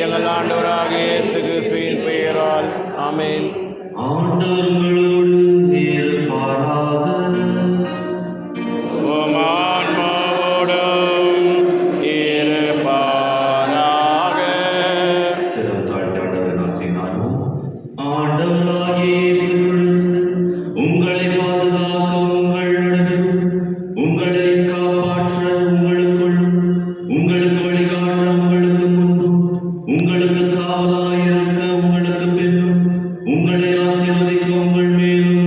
எங்கள் ஆண்டவராகிய இயேசு கிறிஸ்துவின் பெயரால் ஆமென். ஆண்டவர் உங்களோடு இருப்பாராக. உம் ஆன்மாவோடும் இருப்பாராக. சிரம் தாழ்த்தி ஆண்டவரின் ஆசையை நாடுவோம். ஆண்டவராகிய இயேசு கிறிஸ்து உங்களை பாதுகாக்க உங்கள் நடுவில், உங்களை காப்பாற்ற உங்களுக்குள்ளும், உங்களுக்கு வழிகாட்ட உங்களுக்கு முன்பும், உங்களுக்கு காவலாயிருக்க உங்களுக்கு பின்னும், உங்களை ஆசீர்வதிக்க உங்கள் மேலும்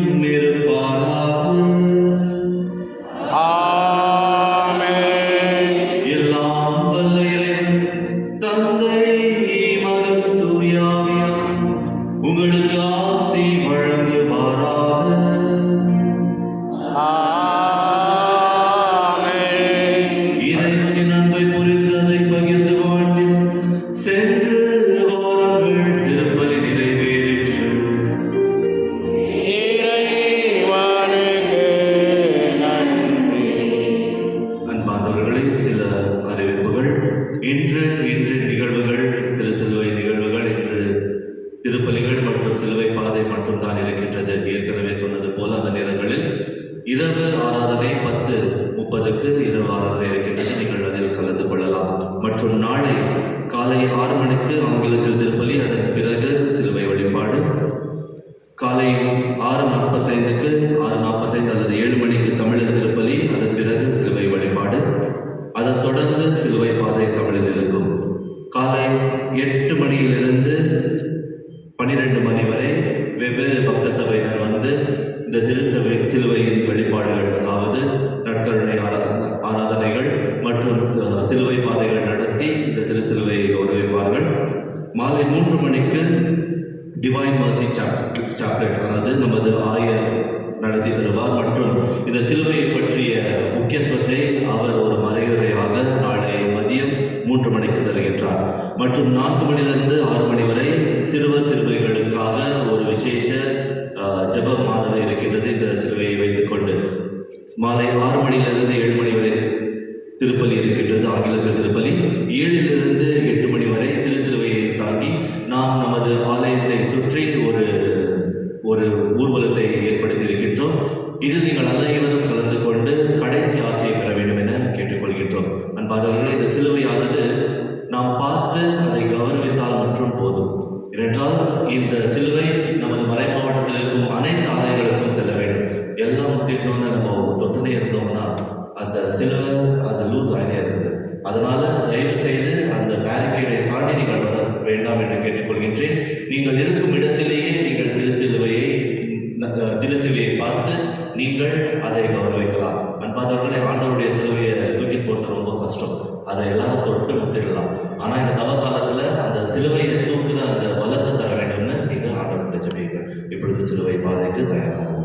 இரவு ஆராதனை 10:30க்கு இரவு ஆராதனை இருக்கின்றது. நீங்கள் அதில் கலந்து கொள்ளலாம். மற்றும் நாளை காலை 6 மணிக்கு ஆங்கிலத்தில் திருப்பலி, அதன் பிறகு சிலுவை வழிபாடு. காலை 6:45க்கு 6:45 அல்லது 7 மணிக்கு தமிழில் திருப்பலி, அதன் பிறகு சிலுவை வழிபாடு. அதைத் தொடர்ந்து சிலுவை பாதை தமிழில் இருக்கும். காலை 8 மணியிலிருந்து 12 மணி வரை வெவ்வேறு பக்த சபையினர் வந்து இந்த சிலுவையின் வழிபாடுகள், அதாவது நற்கருணை ஆராதனைகள் மற்றும் சிலுவை பாதைகள் நடத்தி இந்த திருச்சிலுவையை கௌரவிப்பார்கள். மாலை 3 மணிக்கு டிவைன் மர்சி சாப்லெட், அதாவது நமது ஆயர் நடத்தி தருவார். மற்றும் இந்த சிலுவையை பற்றிய முக்கியத்துவத்தை அவர் ஒரு மறையுரையாக நாளை மதியம் 3 மணிக்கு தருகின்றார். மற்றும் 4 மணிலிருந்து 6 மணி வரை சிறுவர் சிறுமிகளுக்காக ஒரு விசேஷ ஜெபமானது இருக்கின்றது. இந்த சிலுவையை வைத்துக்கொண்டு மாலை 6 மணியிலிருந்து 7 மணி வரை திருப்பலி இருக்கின்றது, ஆங்கிலத்தில் திருப்பலி. 7லிருந்து 8 மணி வரை திருச்சிலுவையை தாங்கி நாம் நமது ஆலயத்தை சுற்றி ஒரு ஊர்வலத்தை ஏற்படுத்தி இருக்கின்றோம். இதில் நீங்கள் அனைவரும் கலந்து கொண்டு கடைசி ஆசையை பெற வேண்டும் என கேட்டுக்கொள்கின்றோம். அன்பாதவர்களே, இந்த சிலுவையானது நாம் பார்த்து அதை கௌரவித்தால் மற்றும் போதும். ஏனென்றால் இந்த சிலுவை நமது மறை மாவட்டத்தில் இருக்கும் அனைத்து ஆலயங்களுக்கும் செல்ல வேண்டும். எல்லாம் முத்திட்டோன்னு நம்ம தொட்டுனே இருந்தோம்னா அந்த சிலுவை அது லூஸ் ஆகினே இருந்தது. அதனால தயவு செய்து அந்த பேரிகேடை தாண்டி நீங்கள் வர வேண்டாம் என்று கேட்டுக்கொள்கின்றேன். நீங்கள் இருக்கும் இடத்திலேயே நீங்கள் திருச்சிலுவையை பார்த்து நீங்கள் அதை கௌரவிக்கலாம். அன்பாதவர்களே, ஆண்டவருடைய சிலுவையை தூக்கி போகிறது ரொம்ப கஷ்டம். அதை எல்லாரும் தொட்டு முத்திடலாம். ஆனால் இந்த தவ காலத்தில் அந்த சிலுவையை தூக்குற அந்த பலத்தை தர வேண்டும்னு நீங்கள் ஆண்டவருடைய ஜெபிங்க. இப்பொழுது சிலுவை பாதைக்கு தயாராகும்.